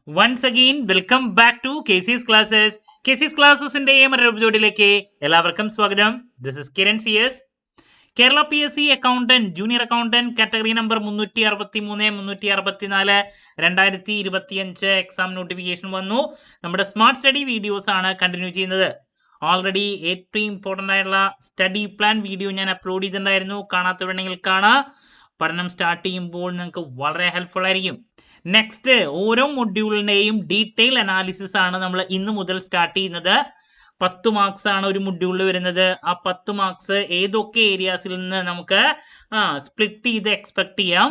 Once again, welcome back to KC's Classes. KC's Classesന്റെ മറ്റൊരു എപ്പിസോഡിലേക്ക് എല്ലാവർക്കും സ്വാഗതം. This is Kiran CS. Kerala PSC accountant junior accountant category number 363-364 2025 exam notification വന്നു. നമ്മുടെ smart study videos ആണ് continue ചെയ്യുന്നത്. ഓൾറെഡി ഏറ്റവും ഇമ്പോർട്ടൻ്റ് ആയിട്ടുള്ള സ്റ്റഡി പ്ലാൻ വീഡിയോ ഞാൻ അപ്ലോഡ് ചെയ്തിട്ടുണ്ടായിരുന്നു. കാണാത്തവരുണ്ടെങ്കിൽ കാണാം. പഠനം സ്റ്റാർട്ട് ചെയ്യുമ്പോൾ നിങ്ങൾക്ക് വളരെ ഹെൽപ്ഫുൾ ആയിരിക്കും. നെക്സ്റ്റ് ഓരോ മൊഡ്യൂളിൻ്റെയും ഡീറ്റെയിൽ അനാലിസിസ് ആണ് നമ്മൾ ഇന്ന് മുതൽ സ്റ്റാർട്ട് ചെയ്യുന്നത്. 10 മാർക്സ് ആണ് ഒരു മൊഡ്യൂളിൽ വരുന്നത്. ആ 10 മാർക്സ് ഏതൊക്കെ ഏരിയാസിൽ നിന്ന് നമുക്ക് സ്പ്ലിറ്റ് ചെയ്ത് എക്സ്പെക്ട് ചെയ്യാം.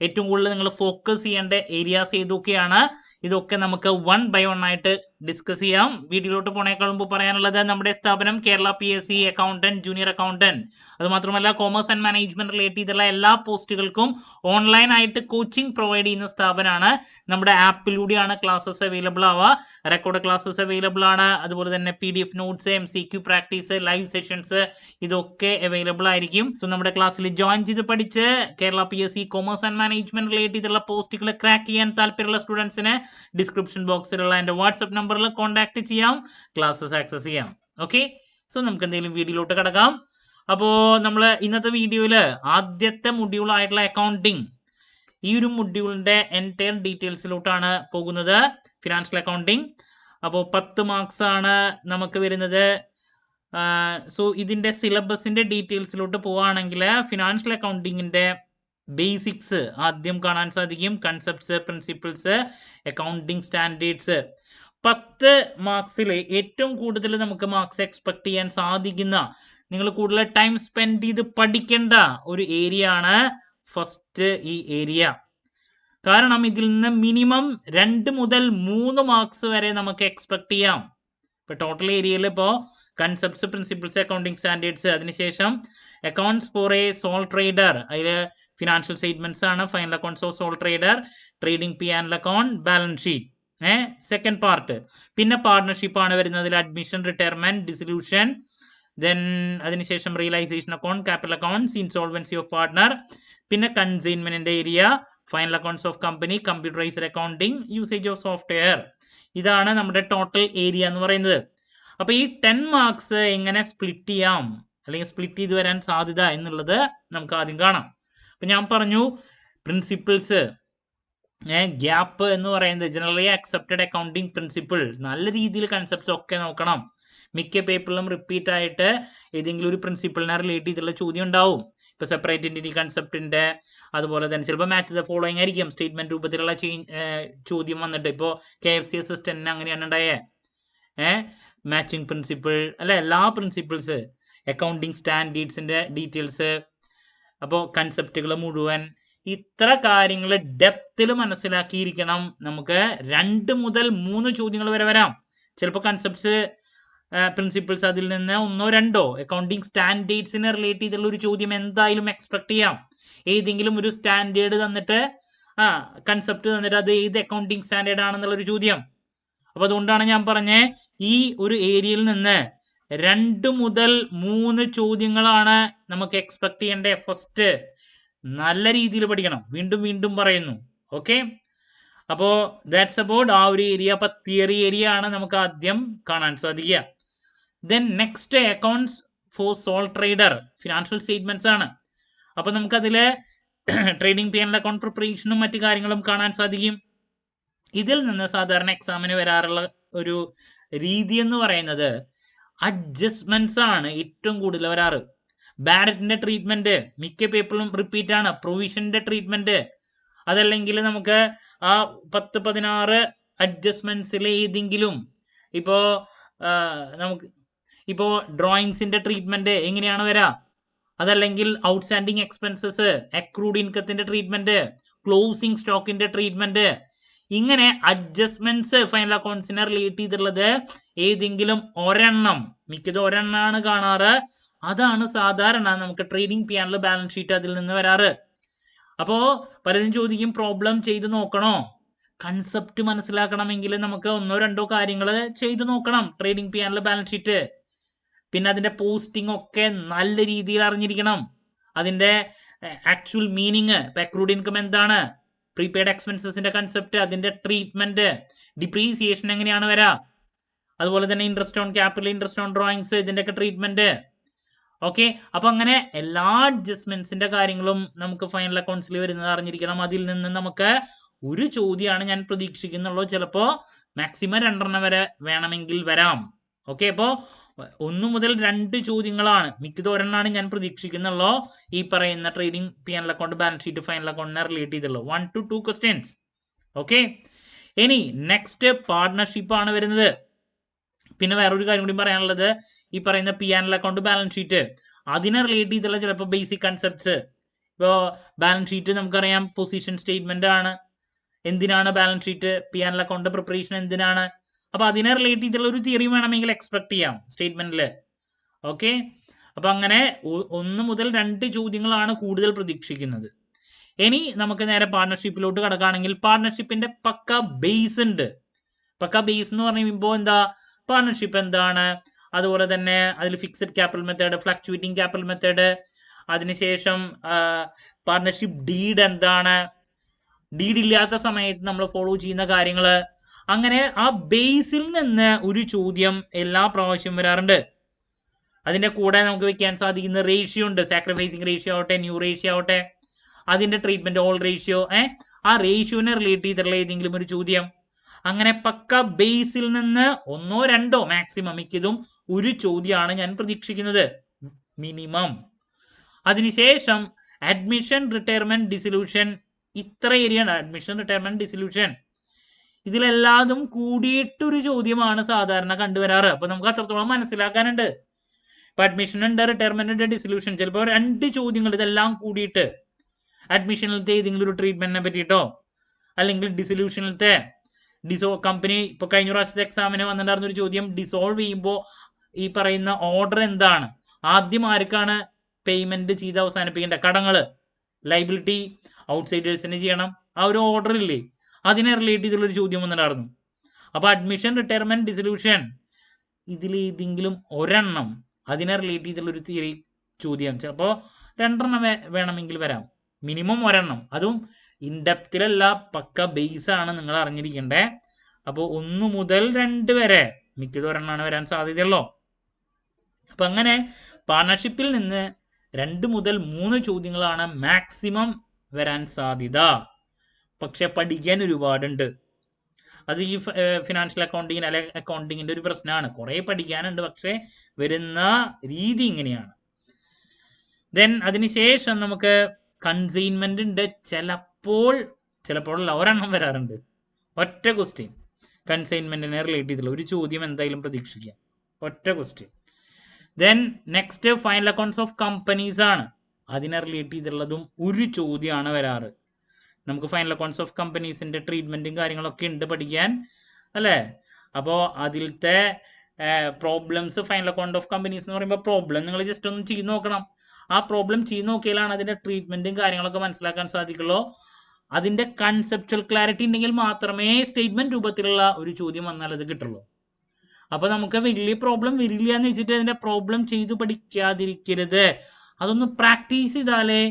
ഏറ്റവും കൂടുതൽ നിങ്ങൾ ഫോക്കസ് ചെയ്യേണ്ട ഏരിയാസ് ഏതൊക്കെയാണ്, ഇതൊക്കെ നമുക്ക് 1 by 1 ആയിട്ട് ഡിസ്കസ് ചെയ്യാം. വീഡിയോയിലോട്ട് പോണേക്കാൾ മുമ്പ് പറയാനുള്ളത്, നമ്മുടെ സ്ഥാപനം Kerala PSC accountant junior accountant, അതുമാത്രമല്ല കോമേഴ്സ് ആൻഡ് മാനേജ്മെന്റ് റിലേറ്റ് ചെയ്തുള്ള എല്ലാ പോസ്റ്റുകൾക്കും ഓൺലൈൻ ആയിട്ട് കോച്ചിങ് പ്രൊവൈഡ് ചെയ്യുന്ന സ്ഥാപനമാണ്. നമ്മുടെ ആപ്പിലൂടെയാണ് ക്ലാസ്സസ് അവൈലബിൾ ആവുക. റെക്കോർഡ് ക്ലാസ്സസ് അവൈലബിൾ ആണ്. അതുപോലെ തന്നെ PDF notes, MCQ practice, live sessions ഇതൊക്കെ അവൈലബിൾ ആയിരിക്കും. സോ നമ്മുടെ ക്ലാസ്സിൽ ജോയിൻ ചെയ്ത് പഠിച്ച് Kerala PSC commerce and management relate ചെയ്തുള്ള പോസ്റ്റുകൾ ക്രാക്ക് ചെയ്യാൻ താല്പര്യമുള്ള സ്റ്റുഡൻസിന് ഡിസ്ക്രിപ്ഷൻ ബോക്സിലുള്ള എൻ്റെ വാട്സ്ആപ്പ് നമ്പറിൽ കോൺടാക്ട് ചെയ്യാം, ക്ലാസ്സസ് ആക്സസ് ചെയ്യാം. ഓക്കെ, സോ നമുക്ക് എന്തെങ്കിലും വീഡിയോയിലോട്ട് കിടക്കാം. അപ്പോൾ നമ്മൾ ഇന്നത്തെ വീഡിയോയിൽ ആദ്യത്തെ മൊഡ്യൂൾ ആയിട്ടുള്ള അക്കൗണ്ടിങ്, ഈ ഒരു മൊഡ്യൂളിൻ്റെ എൻറ്റയർ ഡീറ്റെയിൽസിലോട്ടാണ് പോകുന്നത്. Financial accounting. അപ്പോൾ 10 മാർക്സ് ആണ് നമുക്ക് വരുന്നത്. സോ ഇതിൻ്റെ സിലബസിൻ്റെ ഡീറ്റെയിൽസിലോട്ട് പോവുകയാണെങ്കിൽ ഫിനാൻഷ്യൽ അക്കൗണ്ടിങ്ങിൻ്റെ ബേസിക്സ് ആദ്യം കാണാൻ സാധിക്കും. Concepts, principles, accounting standards. 10 മാർക്സിൽ ഏറ്റവും കൂടുതൽ നമുക്ക് മാർക്സ് എക്സ്പെക്ട് ചെയ്യാൻ സാധിക്കുന്ന, നിങ്ങൾ കൂടുതൽ ടൈം സ്പെൻഡ് ചെയ്ത് പഠിക്കേണ്ട ഒരു ഏരിയ ആണ് ഫസ്റ്റ് ഈ ഏരിയ. കാരണം ഇതിൽ നിന്ന് മിനിമം 2 മുതൽ 3 മാർക്സ് വരെ നമുക്ക് എക്സ്പെക്ട് ചെയ്യാം. ഇപ്പോൾ ടോട്ടൽ ഏരിയയിൽ ഇപ്പോൾ കൺസെപ്റ്റ്സ്, പ്രിൻസിപ്പിൾസ്, അക്കൗണ്ടിങ് സ്റ്റാൻഡേർഡ്സ്, അതിനുശേഷം accounts for a sole trader, അതിൽ ഫിനാൻഷ്യൽ സ്റ്റേറ്റ്മെന്റ്സ് ആണ്, final accounts of sole trader, trading P&L account, balance sheet second part. പിന്നെ പാർട്ണർഷിപ്പ് ആണ് വരുന്നതിൽ അഡ്മിഷൻ, റിട്ടയർമെന്റ്, ഡിസൊല്യൂഷൻ, ദെൻ അതിനുശേഷം realisation account, capital accounts, insolvency of partner, പിന്നെ കൺസൈൻമെന്റിന്റെ area, final accounts of company, computerised accounting, usage of software. ഇതാണ് നമ്മുടെ total area എന്ന് പറയുന്നത്. അപ്പോൾ ഈ 10 മാർക്സ് എങ്ങനെ സ്പ്ലിറ്റ് ചെയ്യാം, അല്ലെങ്കിൽ സ്പ്ലിറ്റ് ചെയ്ത് വരാൻ സാധ്യത എന്നുള്ളത് നമുക്ക് ആദ്യം കാണാം. അപ്പം ഞാൻ പറഞ്ഞു പ്രിൻസിപ്പിൾസ്, ഗ്യാപ്പ് എന്ന് പറയുന്നത് ജനറലി അക്സെപ്റ്റഡ് അക്കൗണ്ടിങ് പ്രിൻസിപ്പിൾ, നല്ല രീതിയിൽ കൺസെപ്റ്റ്സ് ഒക്കെ നോക്കണം. മിക്ക പേപ്പറിലും റിപ്പീറ്റ് ആയിട്ട് ഏതെങ്കിലും ഒരു പ്രിൻസിപ്പിളിനെ റിലേറ്റ് ചെയ്തിട്ടുള്ള ചോദ്യം ഉണ്ടാവും. ഇപ്പോൾ സെപ്പറേറ്റ് എൻറ്റിറ്റി കൺസെപ്റ്റിൻ്റെ, അതുപോലെ തന്നെ ചിലപ്പോൾ മാച്ച് ദ ഫോളോയിങ് ആയിരിക്കും സ്റ്റേറ്റ്മെന്റ് രൂപത്തിലുള്ള ചോദ്യം വന്നിട്ട്. ഇപ്പോൾ KFC അസിസ്റ്റന്റിന് അങ്ങനെയാണ് ഉണ്ടായേ. മാച്ചിങ് പ്രിൻസിപ്പിൾ അല്ല, എല്ലാ പ്രിൻസിപ്പിൾസ്, അക്കൗണ്ടിങ് സ്റ്റാൻഡേർഡ്സിൻ്റെ ഡീറ്റെയിൽസ്, അപ്പോൾ കൺസെപ്റ്റുകൾ മുഴുവൻ, ഇത്ര കാര്യങ്ങൾ ഡെപ്തിൽ മനസ്സിലാക്കിയിരിക്കണം. നമുക്ക് 2 മുതൽ 3 ചോദ്യങ്ങൾ വരെ വരാം. ചിലപ്പോൾ കൺസെപ്റ്റ്സ്, പ്രിൻസിപ്പിൾസ്, അതിൽ നിന്ന് 1-2 അക്കൗണ്ടിങ് സ്റ്റാൻഡേർഡ്സിനെ റിലേറ്റ് ചെയ്തുള്ള ഒരു ചോദ്യം എന്തായാലും എക്സ്പെക്ട് ചെയ്യാം. ഏതെങ്കിലും ഒരു സ്റ്റാൻഡേർഡ് തന്നിട്ട്, കൺസെപ്റ്റ് തന്നിട്ട് അത് ഏത് അക്കൗണ്ടിങ് സ്റ്റാൻഡേർഡ് ആണെന്നുള്ളൊരു ചോദ്യം. അപ്പോൾ അതുകൊണ്ടാണ് ഞാൻ പറഞ്ഞത്, ഈ ഒരു ഏരിയയിൽ നിന്ന് 2 മുതൽ 3 ചോദ്യങ്ങളാണ് നമുക്ക് എക്സ്പെക്ട് ചെയ്യേണ്ടത്. ഫസ്റ്റ് നല്ല രീതിയിൽ പഠിക്കണം, വീണ്ടും വീണ്ടും പറയുന്നു. ഓക്കെ, അപ്പോൾ ദാറ്റ്സ് അബൌട്ട് ആ ഒരു ഏരിയ. അപ്പോൾ തിയറി ഏരിയ ആണ് നമുക്ക് ആദ്യം കാണാൻ സാധിക്കുക. Then next accounts for sole trader, financial statements ആണ്. അപ്പോൾ നമുക്കതിൽ ട്രേഡിംഗ് P&L അക്കൗണ്ട് പ്രിപ്പറേഷനും മറ്റു കാര്യങ്ങളും കാണാൻ സാധിക്കും. ഇതിൽ നിന്ന് സാധാരണ എക്സാമിന് വരാറുള്ള ഒരു രീതി എന്ന് പറയുന്നത് അഡ്ജസ്റ്റ്മെന്റ്സ് ആണ് ഏറ്റവും കൂടുതൽ വരാറ്. ബാഡറ്റിന്റെ ട്രീറ്റ്മെന്റ് മിക്ക പേപ്പറിലും റിപ്പീറ്റ് ആണ്. പ്രൊവിഷന്റെ ട്രീറ്റ്മെന്റ്, അതല്ലെങ്കിൽ നമുക്ക് ആ 10-16 അഡ്ജസ്റ്റ്മെന്റ്സിൽ ഏതെങ്കിലും, ഇപ്പോൾ ഡ്രോയിങ്സിന്റെ ട്രീറ്റ്മെന്റ് എങ്ങനെയാണ് വരാ, അതല്ലെങ്കിൽ ഔട്ട്സ്റ്റാൻഡിങ് എക്സ്പെൻസസ്, അക്രൂഡ് ഇൻകത്തിന്റെ ട്രീറ്റ്മെന്റ്, ക്ലോസിംഗ് സ്റ്റോക്കിന്റെ ട്രീറ്റ്മെന്റ്, ഇങ്ങനെ അഡ്ജസ്റ്റ്മെന്റ്സ് ഫൈനൽ അക്കൗണ്ട്സിനെ റിലേറ്റ് ചെയ്തിട്ടുള്ളത് ഏതെങ്കിലും ഒരെണ്ണം, മിക്കത് ഒരെണ്ണമാണ് കാണാറ്. അതാണ് സാധാരണ നമുക്ക് ട്രേഡിംഗ് P&L, ബാലൻസ് ഷീറ്റ് അതിൽ നിന്ന് വരാറ്. അപ്പോൾ പലരും ചോദിക്കും, പ്രോബ്ലം ചെയ്ത് നോക്കണോ? കൺസെപ്റ്റ് മനസ്സിലാക്കണമെങ്കിൽ നമുക്ക് 1-2 കാര്യങ്ങൾ ചെയ്തു നോക്കണം. ട്രേഡിംഗ് P&L, ബാലൻസ് ഷീറ്റ്, പിന്നെ അതിൻ്റെ പോസ്റ്റിംഗ് ഒക്കെ നല്ല രീതിയിൽ അറിഞ്ഞിരിക്കണം. അതിൻ്റെ ആക്ച്വൽ മീനിങ്, അക്രൂഡ് ഇൻകം എന്താണ്, പ്രീപെയ്ഡ് എക്സ്പെൻസസിന്റെ കൺസെപ്റ്റ്, അതിന്റെ ട്രീറ്റ്മെന്റ്, ഡിപ്രീസിയേഷൻ എങ്ങനെയാണ് വരാ, അതുപോലെ തന്നെ interest on capital, interest on drawings, ഇതിന്റെയൊക്കെ ട്രീറ്റ്മെന്റ്. ഓക്കെ, അപ്പൊ അങ്ങനെ എല്ലാ അഡ്ജസ്റ്റ്മെന്റ്സിന്റെ കാര്യങ്ങളും നമുക്ക് ഫൈനൽ അക്കൗണ്ട്സിൽ വരുന്നത് അറിഞ്ഞിരിക്കണം. അതിൽ നിന്ന് നമുക്ക് ഒരു ചോദ്യമാണ് ഞാൻ പ്രതീക്ഷിക്കുന്നുള്ളൂ, ചിലപ്പോ മാക്സിമം 2 വരെ വേണമെങ്കിൽ വരാം. ഓക്കെ, അപ്പോൾ 1 മുതൽ 2 ചോദ്യങ്ങളാണ്, മിക്കത് ഒരെണ്ണമാണ് ഞാൻ പ്രതീക്ഷിക്കുന്നുള്ളൂ ഈ പറയുന്ന trading, P&L account, balance sheet, final അക്കൗണ്ടിനെ റിലേറ്റ് ചെയ്തുള്ളൂ. 1 to 2 ക്വസ്റ്റ്യൻസ്. ഓക്കെ, ഇനി നെക്സ്റ്റ് പാർട്ട്ണർഷിപ്പ് ആണ് വരുന്നത്. പിന്നെ വേറൊരു കാര്യം കൂടി പറയാനുള്ളത്, ഈ പറയുന്ന P&L അക്കൗണ്ട്, ബാലൻസ് ഷീറ്റ്, അതിനെ റിലേറ്റ് ചെയ്തുള്ള ചിലപ്പോൾ ബേസിക് കൺസെപ്റ്റ്സ്. ഇപ്പോൾ ബാലൻസ് ഷീറ്റ് നമുക്കറിയാം പൊസിഷൻ സ്റ്റേറ്റ്മെന്റ് ആണ്. എന്തിനാണ് balance sheet, P&L account preparation എന്തിനാണ്, അപ്പൊ അതിനെ റിലേറ്റ് ചെയ്തുള്ള ഒരു തിയറി വേണമെങ്കിൽ എക്സ്പെക്ട് ചെയ്യാം സ്റ്റേറ്റ്മെന്റില്. ഓക്കെ, അപ്പൊ അങ്ങനെ 1 മുതൽ 2 ചോദ്യങ്ങളാണ് കൂടുതൽ പ്രതീക്ഷിക്കുന്നത്. ഇനി നമുക്ക് നേരെ പാർട്ണർഷിപ്പിലോട്ട് കടക്കുകയാണെങ്കിൽ, പാർട്ണർഷിപ്പിന്റെ പക്ക ബേസ് ഉണ്ട്. പക്ക ബേസ് എന്ന് പറയുമ്പോൾ എന്താ, പാർട്ണർഷിപ്പ് എന്താണ്, അതുപോലെ തന്നെ അതിൽ fixed capital method, fluctuating capital method, അതിനുശേഷം പാർട്ണർഷിപ്പ് ഡീഡ് എന്താണ്, ഡീഡ് ഇല്ലാത്ത സമയത്ത് നമ്മൾ ഫോളോ ചെയ്യുന്ന കാര്യങ്ങൾ, അങ്ങനെ ആ ബേസിൽ നിന്ന് ഒരു ചോദ്യം എല്ലാ പ്രാവശ്യം വരാറുണ്ട്. അതിന്റെ കൂടെ നമുക്ക് വെക്കാൻ സാധിക്കുന്ന റേഷ്യോ ഉണ്ട്, സാക്രിഫൈസിങ് റേഷ്യോ ആവട്ടെ, ന്യൂ റേഷ്യോ ആവട്ടെ, അതിന്റെ ട്രീറ്റ്മെന്റ്, ഓൾ റേഷ്യോ, ആ റേഷ്യോനെ റിലേറ്റ് ചെയ്തിട്ടുള്ള ഏതെങ്കിലും ഒരു ചോദ്യം. അങ്ങനെ പക്ക ബേസിൽ നിന്ന് 1 or 2 മാക്സിമം, മിക്കതും ഒരു ചോദ്യമാണ് ഞാൻ പ്രതീക്ഷിക്കുന്നത് മിനിമം. അതിനുശേഷം അഡ്മിഷൻ, റിട്ടയർമെന്റ്, ഡിസൊല്യൂഷൻ, ഇത്ര ഏരിയ ആണ്. അഡ്മിഷൻ, റിട്ടയർമെന്റ്, ഡിസൊല്യൂഷൻ, ഇതിലെല്ലാതും കൂടിയിട്ടൊരു ചോദ്യമാണ് സാധാരണ കണ്ടുവരാറ്. അപ്പൊ നമുക്ക് അത്രത്തോളം മനസ്സിലാക്കാനുണ്ട്. ഇപ്പൊ അഡ്മിഷൻ ഉണ്ട്, റിട്ടയർമെന്റ് ഉണ്ട്, ഡിസൊല്യൂഷൻ, ചിലപ്പോൾ 2 ചോദ്യങ്ങൾ ഇതെല്ലാം കൂടിയിട്ട്, അഡ്മിഷനിലത്തെ ഏതെങ്കിലും ഒരു ട്രീറ്റ്മെന്റിനെ പറ്റിയിട്ടോ, അല്ലെങ്കിൽ ഡിസൊല്യൂഷനിലത്തെ കമ്പനി, ഇപ്പൊ കഴിഞ്ഞ പ്രാവശ്യത്തെ എക്സാമിന് വന്നിട്ടുണ്ടായിരുന്ന ഒരു ചോദ്യം, ഡിസോൾവ് ചെയ്യുമ്പോൾ ഈ പറയുന്ന ഓർഡർ എന്താണ്, ആദ്യം ആർക്കാണ് പേയ്മെന്റ് ചെയ്ത് അവസാനിപ്പിക്കേണ്ട, കടങ്ങള്, ലൈബിലിറ്റി ഔട്ട്സൈഡേഴ്സിന് ചെയ്യണം, ആ ഒരു ഓർഡർ ഇല്ലേ, അതിനെ റിലേറ്റ് ചെയ്തുള്ളൊരു ചോദ്യം വന്നിട്ടുണ്ടായിരുന്നു. അപ്പൊ അഡ്മിഷൻ, റിട്ടയർമെന്റ്, ഡിസൊല്യൂഷൻ, ഇതിൽ ഏതെങ്കിലും ഒരെണ്ണം അതിനെ റിലേറ്റ് ചെയ്തുള്ളൊരു തിയറി ചോദ്യം ചിലപ്പോൾ 2 വേണമെങ്കിൽ വരാം, മിനിമം 1 അതും ഇൻഡെപ്തിലല്ല, പക്ക ബേസ് ആണ് നിങ്ങൾ അറിഞ്ഞിരിക്കേണ്ടേ. അപ്പോൾ 1 മുതൽ 2 വരെ മിക്കത് 1 വരാൻ സാധ്യതയുള്ളൂ. അപ്പൊ അങ്ങനെ പാർട്ണർഷിപ്പിൽ നിന്ന് 2 മുതൽ 3 ചോദ്യങ്ങളാണ് മാക്സിമം വരാൻ സാധ്യത. പക്ഷെ പഠിക്കാൻ ഒരുപാടുണ്ട്. അത് ഈ ഫിനാൻഷ്യൽ അക്കൗണ്ടിങ് അല്ലെ അക്കൗണ്ടിങ്ങിന്റെ ഒരു പ്രശ്നമാണ്. കുറെ പഠിക്കാനുണ്ട്, പക്ഷെ വരുന്ന രീതി ഇങ്ങനെയാണ്. ദെൻ അതിനുശേഷം നമുക്ക് കൺസൈൻമെന്റ് ഉണ്ട്. ചിലപ്പോഴല്ല 1 വരാറുണ്ട്, ഒറ്റ ക്വസ്റ്റ്യൻ കൺസൈൻമെന്റിനെ റിലേറ്റ് ചെയ്തുള്ള ഒരു ചോദ്യം എന്തായാലും പ്രതീക്ഷിക്കാം, ഒറ്റ question. Then next final accounts of companies ആണ്. അതിനെ റിലേറ്റ് ചെയ്തുള്ളതും ഒരു ചോദ്യമാണ് വരാറ്. നമുക്ക് ഫൈനൽ അക്കൗണ്ട്സ് ഓഫ് കമ്പനീസിന്റെ ട്രീറ്റ്മെന്റും കാര്യങ്ങളൊക്കെ ഉണ്ട് പഠിക്കാൻ, അല്ലേ? അപ്പോൾ അതിലത്തെ problems, final account of companies എന്ന് പറയുമ്പോൾ പ്രോബ്ലം നിങ്ങൾ ജസ്റ്റ് ഒന്ന് ചെയ്ത് നോക്കണം. ആ പ്രോബ്ലം ചെയ്ത് നോക്കിയാലാണ് അതിന്റെ ട്രീറ്റ്മെന്റും കാര്യങ്ങളൊക്കെ മനസ്സിലാക്കാൻ സാധിക്കുള്ളൂ. അതിന്റെ കൺസെപ്ച്വൽ ക്ലാരിറ്റി ഉണ്ടെങ്കിൽ മാത്രമേ സ്റ്റേറ്റ്മെന്റ് രൂപത്തിലുള്ള ഒരു ചോദ്യം വന്നാൽ അത് കിട്ടുള്ളൂ. അപ്പൊ നമുക്ക് വലിയ പ്രോബ്ലം വരില്ല എന്ന് വെച്ചിട്ട് അതിന്റെ പ്രോബ്ലം ചെയ്ത് പഠിക്കാതിരിക്കരുത്. അതൊന്ന് പ്രാക്ടീസ് ചെയ്താലേ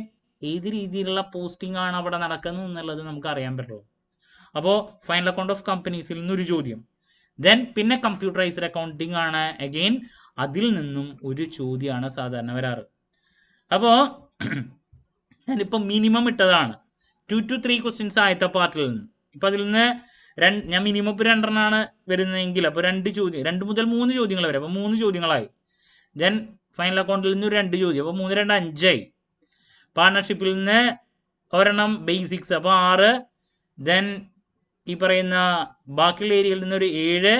ഏത് രീതിയിലുള്ള പോസ്റ്റിംഗ് ആണ് അവിടെ നടക്കുന്നത് എന്നുള്ളത് നമുക്ക് അറിയാൻ പറ്റുള്ളൂ. അപ്പോൾ ഫൈനൽ അക്കൗണ്ട് ഓഫ് കമ്പനീസിൽ നിന്നൊരു ചോദ്യം. ദെൻ പിന്നെ കമ്പ്യൂട്ടറൈസ്ഡ് അക്കൗണ്ടിങ് ആണ്. അഗെയിൻ അതിൽ നിന്നും ഒരു ചോദ്യമാണ് സാധാരണ വരാറ്. അപ്പോൾ ഞാനിപ്പോൾ മിനിമം ഇട്ടതാണ് 2 to 3 ക്വസ്റ്റ്യൻസ് ആദ്യത്തെ പാർട്ടിൽ നിന്ന്. ഇപ്പം അതിൽ നിന്ന് ഞാൻ മിനിമം ഇപ്പോൾ 2 വരുന്നതെങ്കിൽ അപ്പോൾ 2 ചോദ്യം, 2 മുതൽ 3 ചോദ്യങ്ങൾ വരെ, അപ്പോൾ 3 ചോദ്യങ്ങളായി. ദെൻ ഫൈനൽ അക്കൗണ്ടിൽ നിന്ന് 2 ചോദ്യം, അപ്പോൾ 3, 2, 5 ആയി. പാർട്ണർഷിപ്പിൽ നിന്ന് 1 ബേസിക്സ്, അപ്പോൾ 6. ദെൻ ഈ പറയുന്ന ബാക്കിയുള്ള ഏരിയയിൽ നിന്നൊരു 7,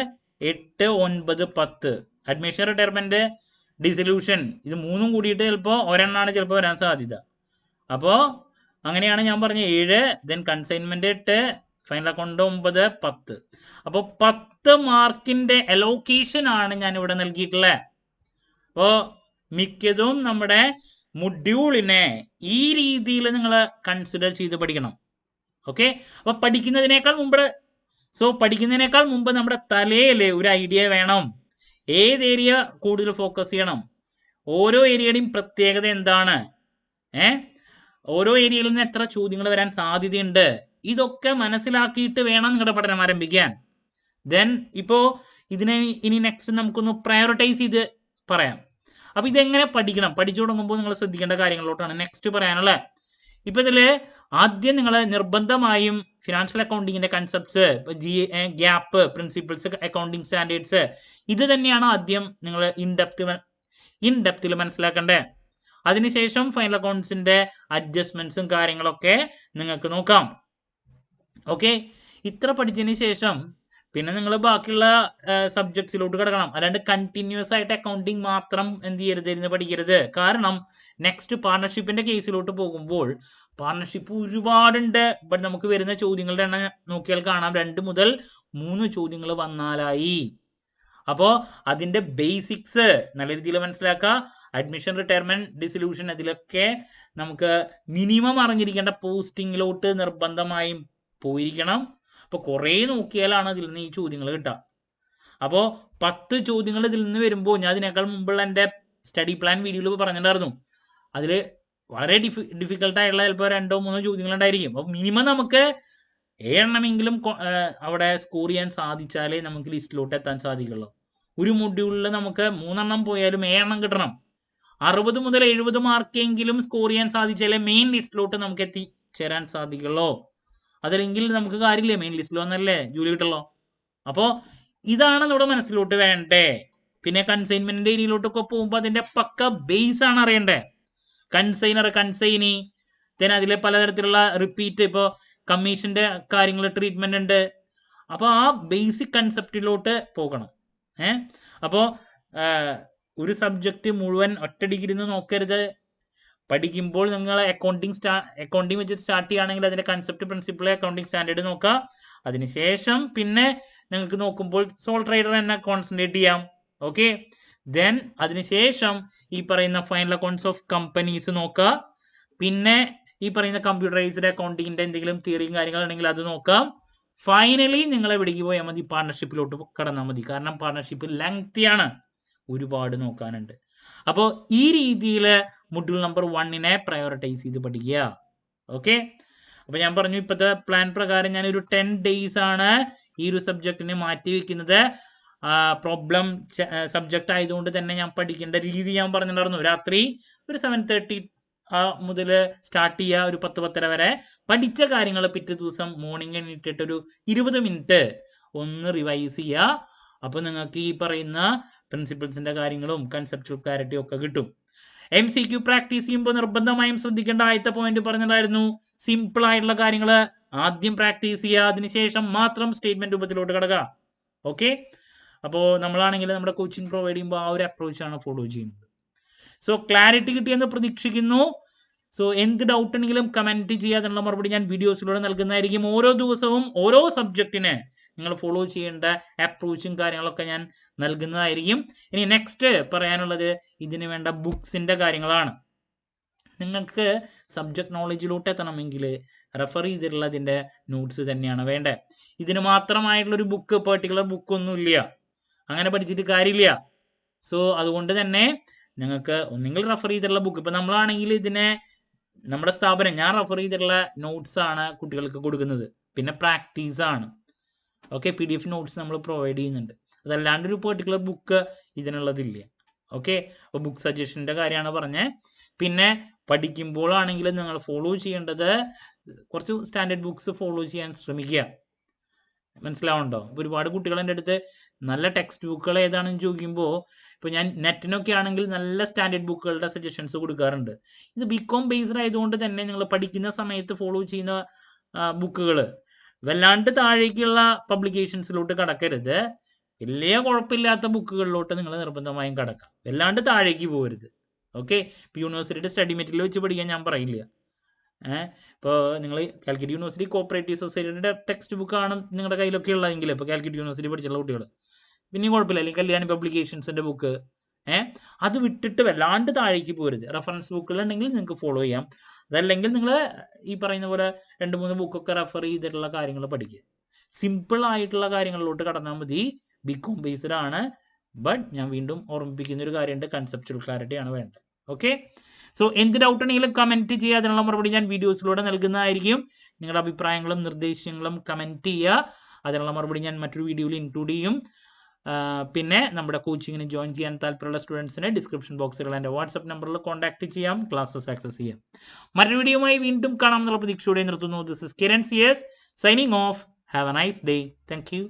8, 9, 10. അഡ്മിഷൻ, റിട്ടയർമെന്റ്, ഡിസൊല്യൂഷൻ, ഇത് 3 കൂടിയിട്ട് ചിലപ്പോൾ 1 ചിലപ്പോൾ വരാൻ സാധ്യത. അപ്പോൾ അങ്ങനെയാണ് ഞാൻ പറഞ്ഞ 7. Then consignment 8, final account 9, 10. അപ്പോൾ 10 മാർക്കിന്റെ അലോക്കേഷൻ ആണ് ഞാൻ ഇവിടെ നൽകിയിട്ടുള്ളത്. അപ്പോൾ മിക്കതും നമ്മുടെ മൊഡ്യൂളിനെ ഈ രീതിയിൽ നിങ്ങൾ കൺസിഡർ ചെയ്ത് പഠിക്കണം. ഓക്കെ, അപ്പോൾ പഠിക്കുന്നതിനേക്കാൾ മുമ്പ് നമ്മുടെ തലയിൽ ഒരു ഐഡിയ വേണം. ഏത് ഏരിയ കൂടുതൽ ഫോക്കസ് ചെയ്യണം, ഓരോ ഏരിയയുടെയും പ്രത്യേകത എന്താണ്, ഓരോ ഏരിയയിൽ നിന്ന് എത്ര ചോദ്യങ്ങൾ വരാൻ സാധ്യതയുണ്ട്, ഇതൊക്കെ മനസ്സിലാക്കിയിട്ട് വേണം നിങ്ങളുടെ പഠനം ആരംഭിക്കാൻ. ദെൻ ഇപ്പോൾ ഇതിനെ ഇനി നെക്സ്റ്റ് നമുക്കൊന്ന് പ്രയോറിറ്റൈസ് ചെയ്ത് പറയാം. അപ്പോൾ ഇതെങ്ങനെ പഠിക്കണം, പഠിച്ചു തുടങ്ങുമ്പോൾ നിങ്ങൾ ശ്രദ്ധിക്കേണ്ട കാര്യങ്ങളിലോട്ടാണ് നെക്സ്റ്റ് പറയാനുള്ളത്. ഇപ്പോൾ ഇതിൽ ആദ്യം നിങ്ങൾ നിർബന്ധമായും ഫിനാൻഷ്യൽ അക്കൗണ്ടിങ്ങിൻ്റെ കൺസെപ്റ്റ്സ്, ഇപ്പോൾ ഗ്യാപ്പ്, പ്രിൻസിപ്പിൾസ്, അക്കൗണ്ടിങ് സ്റ്റാൻഡേർഡ്സ്, ഇത് തന്നെയാണ് ആദ്യം നിങ്ങൾ ഇൻ ഡെപ്തിൽ മനസ്സിലാക്കേണ്ടത്. അതിനുശേഷം ഫൈനൽ അക്കൗണ്ട്സിൻ്റെ അഡ്ജസ്റ്റ്മെൻറ്റ്സും കാര്യങ്ങളൊക്കെ നിങ്ങൾക്ക് നോക്കാം. ഓക്കെ, ഇത്ര പഠിച്ചതിന് ശേഷം പിന്നെ നിങ്ങൾ ബാക്കിയുള്ള സബ്ജക്ട്സിലോട്ട് കിടക്കണം. അല്ലാണ്ട് കണ്ടിന്യൂസ് ആയിട്ട് അക്കൗണ്ടിങ് മാത്രം എന്ത് ചെയ്യരുത്, ഇരുന്ന് പഠിക്കരുത്. കാരണം നെക്സ്റ്റ് പാർട്ണർഷിപ്പിന്റെ കേസിലോട്ട് പോകുമ്പോൾ പാർട്ണർഷിപ്പ് ഒരുപാടുണ്ട്. ബട്ട് നമുക്ക് വരുന്ന ചോദ്യങ്ങളുടെ എണ്ണം നോക്കിയാൽ കാണാം 2 മുതൽ 3 ചോദ്യങ്ങൾ വന്നാലായി. അപ്പോൾ അതിൻ്റെ ബേസിക്സ് നല്ല രീതിയിൽ മനസ്സിലാക്കുക. അഡ്മിഷൻ, റിട്ടയർമെന്റ്, ഡിസൊല്യൂഷൻ, അതിലൊക്കെ നമുക്ക് മിനിമം അറിഞ്ഞിരിക്കേണ്ട പോസ്റ്റിങ്ങിലോട്ട് നിർബന്ധമായും പോയിരിക്കണം. അപ്പോൾ കുറേ നോക്കിയാലാണ് ഇതിൽ നിന്ന് ഈ ചോദ്യങ്ങൾ കിട്ടുക. അപ്പോൾ 10 ചോദ്യങ്ങൾ ഇതിൽ നിന്ന് വരുമ്പോൾ ഞാൻ അതിനേക്കാൾ മുമ്പുള്ള എൻ്റെ സ്റ്റഡി പ്ലാൻ വീഡിയോയിൽ പറഞ്ഞിട്ടുണ്ടായിരുന്നു. അതിൽ വളരെ ഡിഫിക്കൽട്ടായിട്ടുള്ള ചിലപ്പോൾ 2-3 ചോദ്യങ്ങൾ ഉണ്ടായിരിക്കും. അപ്പോൾ മിനിമം നമുക്ക് 7 എണ്ണമെങ്കിലും അവിടെ സ്കോർ ചെയ്യാൻ സാധിച്ചാലേ നമുക്ക് ലിസ്റ്റിലോട്ട് എത്താൻ സാധിക്കുള്ളൂ. ഒരു മൊഡ്യൂളിൽ നമുക്ക് 3 എണ്ണം പോയാലും 7 എണ്ണം കിട്ടണം. 60 മുതൽ 70 മാർക്കെങ്കിലും സ്കോർ ചെയ്യാൻ സാധിച്ചാലേ മെയിൻ ലിസ്റ്റിലോട്ട് നമുക്ക് എത്തിച്ചേരാൻ സാധിക്കുള്ളൂ. അതല്ലെങ്കിൽ നമുക്ക് കാര്യമില്ല, മെയിൻ ലിസ്റ്റിൽ വന്നല്ലേ ജോലി കിട്ടുള്ളൂ. അപ്പോൾ ഇതാണ് നമ്മുടെ മനസ്സിലോട്ട് വേണ്ടേ. പിന്നെ കൺസൈൻമെന്റിന്റെ ഏരിയയിലോട്ടൊക്കെ പോകുമ്പോൾ അതിന്റെ പക്ക ബേസ് ആണ് അറിയണ്ടേ. കൺസൈനർ, കൺസൈനി, then അതിലെ പലതരത്തിലുള്ള റിപ്പീറ്റ്, ഇപ്പോൾ കമ്മീഷന്റെ കാര്യങ്ങൾ, ട്രീറ്റ്മെന്റ് ഉണ്ട്. അപ്പോൾ ആ ബേസിക് കൺസെപ്റ്റിലോട്ട് പോകണം. അപ്പോൾ ഒരു സബ്ജക്റ്റ് മുഴുവൻ ഒറ്റയടിക്ക് നോക്കരുത്. പഠിക്കുമ്പോൾ നിങ്ങൾ അക്കൗണ്ടിങ് വെച്ച് സ്റ്റാർട്ട് ചെയ്യുകയാണെങ്കിൽ അതിന്റെ കൺസെപ്റ്റ്, പ്രിൻസിപ്പിൾ, അക്കൗണ്ടിങ് സ്റ്റാൻഡേർഡ് നോക്കുക. അതിനുശേഷം പിന്നെ നിങ്ങൾക്ക് നോക്കുമ്പോൾ സോൾ ട്രേഡർ തന്നെ കോൺസെൻട്രേറ്റ് ചെയ്യാം. ഓക്കെ, ദെൻ അതിനുശേഷം ഈ പറയുന്ന ഫൈനൽ അക്കൗണ്ട്സ് ഓഫ് കമ്പനീസ് നോക്കുക. പിന്നെ ഈ പറയുന്ന കമ്പ്യൂട്ടറൈസ്ഡ് അക്കൗണ്ടിങ്ങിന്റെ എന്തെങ്കിലും തിയറിയും കാര്യങ്ങളുണ്ടെങ്കിൽ അത് നോക്കാം. ഫൈനലി നിങ്ങൾ എവിടേക്ക് പോയാൽ മതി, പാർട്ണർഷിപ്പിലോട്ട് കടന്നാൽ മതി. കാരണം പാർട്ണർഷിപ്പ് ലെങ്തിയാണ്, ഒരുപാട് നോക്കാനുണ്ട്. അപ്പോൾ ഈ രീതിയിൽ മൊഡ്യൂൾ നമ്പർ 1 പ്രയോറിറ്റൈസ് ചെയ്ത് പഠിക്കുക. ഓക്കെ, അപ്പോൾ ഞാൻ പറഞ്ഞു ഇപ്പോഴത്തെ പ്ലാൻ പ്രകാരം ഞാൻ ഒരു 10 days ആണ് ഈ ഒരു സബ്ജക്റ്റിന് മാറ്റി വെക്കുന്നത്. പ്രോബ്ലം സബ്ജക്റ്റ് ആയതുകൊണ്ട് തന്നെ ഞാൻ പഠിക്കേണ്ട രീതി ഞാൻ പറഞ്ഞിട്ടുണ്ടായിരുന്നു. രാത്രി ഒരു 7:30 മുതൽ സ്റ്റാർട്ട് ചെയ്യുക, ഒരു 10-10:30 വരെ പഠിച്ച കാര്യങ്ങൾ പിറ്റേ ദിവസം മോർണിംഗ് എണീറ്റിട്ട് ഒരു 20 മിനിറ്റ് ഒന്ന് റിവൈസ് ചെയ്യുക. അപ്പോൾ നിങ്ങൾക്ക് ഈ പറയുന്ന പ്രിൻസിപ്പിൾസിന്റെ കാര്യങ്ങളും കൺസെപ്ച്വൽ ക്ലാരിറ്റിയും ഒക്കെ കിട്ടും. MCQ പ്രാക്ടീസ് ചെയ്യുമ്പോൾ നിർബന്ധമായും ശ്രദ്ധിക്കേണ്ട ആദ്യത്തെ പോയിന്റ് പറഞ്ഞിട്ടുണ്ടായിരുന്നു, സിമ്പിൾ ആയിട്ടുള്ള കാര്യങ്ങൾ ആദ്യം പ്രാക്ടീസ് ചെയ്യുക, അതിനുശേഷം മാത്രം സ്റ്റേറ്റ്മെന്റ് രൂപത്തിലോട്ട് കിടക്കുക. ഓക്കെ, അപ്പോൾ നമ്മളാണെങ്കിൽ നമ്മുടെ കോച്ചിങ് പ്രൊവൈഡ് ചെയ്യുമ്പോൾ ആ ഒരു അപ്രോച്ചാണ് ഫോളോ ചെയ്യുന്നത്. സോ ക്ലാരിറ്റി കിട്ടിയെന്ന് പ്രതീക്ഷിക്കുന്നു. സോ എന്ത് ഡൗട്ട് ഉണ്ടെങ്കിലും കമൻറ്റ് ചെയ്യാനുള്ള മറുപടി ഞാൻ വീഡിയോസിലൂടെ നൽകുന്നതായിരിക്കും. ഓരോ ദിവസവും ഓരോ സബ്ജക്റ്റിന് നിങ്ങൾ ഫോളോ ചെയ്യേണ്ട അപ്രോച്ചും കാര്യങ്ങളൊക്കെ ഞാൻ നൽകുന്നതായിരിക്കും. ഇനി നെക്സ്റ്റ് പറയാനുള്ളത് ഇതിന് വേണ്ട ബുക്സിൻ്റെ കാര്യങ്ങളാണ്. നിങ്ങൾക്ക് സബ്ജക്ട് നോളജിലോട്ട് എത്തണമെങ്കിൽ റെഫർ ചെയ്തിട്ടുള്ളതിൻ്റെ നോട്ട്സ് തന്നെയാണ് വേണ്ടത്. ഇതിന് മാത്രമായിട്ടുള്ളൊരു ബുക്ക്, പെർട്ടിക്കുലർ ബുക്കൊന്നുമില്ല, അങ്ങനെ പഠിച്ചിട്ട് കാര്യമില്ല. സോ അതുകൊണ്ട് തന്നെ നിങ്ങൾക്ക് ഒന്നെങ്കിൽ റെഫർ ചെയ്തിട്ടുള്ള ബുക്ക്, ഇപ്പം നമ്മളാണെങ്കിൽ ഇതിനെ നമ്മുടെ സ്ഥാപനം ഞാൻ റെഫർ ചെയ്തിട്ടുള്ള നോട്ട്സ് ആണ് കുട്ടികൾക്ക് കൊടുക്കുന്നത്. പിന്നെ പ്രാക്ടീസാണ്. ഓക്കെ, PDF നോട്ട്സ് നമ്മൾ പ്രൊവൈഡ് ചെയ്യുന്നുണ്ട്. അതല്ലാണ്ട് ഒരു പെർട്ടിക്കുലർ ബുക്ക് ഇതിനുള്ളതില്ല. ഓക്കെ, അപ്പോൾ ബുക്ക് സജഷൻ്റെ കാര്യമാണ് പറഞ്ഞത്. പിന്നെ പഠിക്കുമ്പോഴാണെങ്കിൽ നിങ്ങൾ ഫോളോ ചെയ്യേണ്ടത് കുറച്ച് സ്റ്റാൻഡേർഡ് ബുക്സ് ഫോളോ ചെയ്യാൻ ശ്രമിക്കുക. മനസ്സിലാവുന്നുണ്ടോ? ഒരുപാട് കുട്ടികൾ എൻ്റെ അടുത്ത് നല്ല ടെക്സ്റ്റ് ബുക്കുകൾ ഏതാണെന്ന് ചോദിക്കുമ്പോൾ ഇപ്പോൾ ഞാൻ നെറ്റിനൊക്കെ ആണെങ്കിൽ നല്ല സ്റ്റാൻഡേർഡ് ബുക്കുകളുടെ സജഷൻസ് കൊടുക്കാറുണ്ട്. ഇത് BCom ബേസ്ഡ് ആയതുകൊണ്ട് തന്നെ നിങ്ങൾ പഠിക്കുന്ന സമയത്ത് ഫോളോ ചെയ്യുന്ന ബുക്കുകൾ വല്ലാണ്ട് താഴേക്കുള്ള പബ്ലിക്കേഷൻസിലോട്ട് കടക്കരുത്. വലിയ കുഴപ്പമില്ലാത്ത ബുക്കുകളിലോട്ട് നിങ്ങൾ നിർബന്ധമായും കടക്കാം, വല്ലാണ്ട് താഴേക്ക് പോകരുത്. ഓക്കെ, ഇപ്പോൾ യൂണിവേഴ്സിറ്റിയുടെ സ്റ്റഡി മെറ്റീരിയൽ വെച്ച് പഠിക്കാൻ ഞാൻ പറയില്ല. ഇപ്പോൾ നിങ്ങൾ കാലിക്കറ്റ് യൂണിവേഴ്സിറ്റി കോപ്പറേറ്റീവ് സൊസൈറ്റിയുടെ ടെക്സ്റ്റ് ബുക്കാണ് നിങ്ങളുടെ കയ്യിലൊക്കെ ഉള്ളതെങ്കിൽ, ഇപ്പോൾ കാലിക്കറ്റ് യൂണിവേഴ്സിറ്റി പഠിച്ചുള്ള കുട്ടികൾ പിന്നെയും കുഴപ്പമില്ല. അല്ലെങ്കിൽ കല്യാണി പബ്ലിക്കേഷൻസിൻ്റെ ബുക്ക്, അത് വിട്ടിട്ട് വല്ലാണ്ട് താഴേക്ക് പോരുത്. റെഫറൻസ് ബുക്കുകളുണ്ടെങ്കിൽ നിങ്ങൾക്ക് ഫോളോ ചെയ്യാം. അതല്ലെങ്കിൽ നിങ്ങൾ ഈ പറയുന്ന പോലെ 2-3 ബുക്കൊക്കെ റെഫർ ചെയ്തിട്ടുള്ള കാര്യങ്ങൾ പഠിക്കുക. സിമ്പിൾ ആയിട്ടുള്ള കാര്യങ്ങളിലോട്ട് കടന്നാൽ മതി. BCom ബേസ്ഡ് ആണ്. ബട്ട് ഞാൻ വീണ്ടും ഓർമ്മിപ്പിക്കുന്ന ഒരു കാര്യമുണ്ട്, കൺസെപ്ച്വൽ ക്ലാരിറ്റി ആണ് വേണ്ടത്. ഓക്കെ, സോ എന്ത് ഡൗട്ട് ഉണ്ടെങ്കിലും കമൻറ്റ് ചെയ്യുക. അതിനുള്ള മറുപടി ഞാൻ വീഡിയോസിലൂടെ നൽകുന്നതായിരിക്കും. നിങ്ങളുടെ അഭിപ്രായങ്ങളും നിർദ്ദേശങ്ങളും കമൻറ്റ് ചെയ്യുക. അതിനുള്ള മറുപടി ഞാൻ മറ്റൊരു വീഡിയോയിൽ ഇൻക്ലൂഡ് ചെയ്യും. പിന്നെ നമ്മുടെ കോച്ചിങ്ങിന് ജോയിൻ ചെയ്യാൻ താല്പര്യമുള്ള സ്റ്റുഡൻസിനെ ഡിസ്ക്രിപ്ഷൻ ബോക്സിൽ എൻ്റെ വാട്സപ്പ് നമ്പറിൽ കോൺടാക്ട് ചെയ്യാം, ക്ലാസ്സസ് ആക്സസ് ചെയ്യാം. മറ്റൊരു വീഡിയോയുമായി വീണ്ടും കാണാമെന്നുള്ള പ്രതീക്ഷയോടെ നിർത്തുന്നു. This is Kiran CS signing off. Have a nice day. Thank U.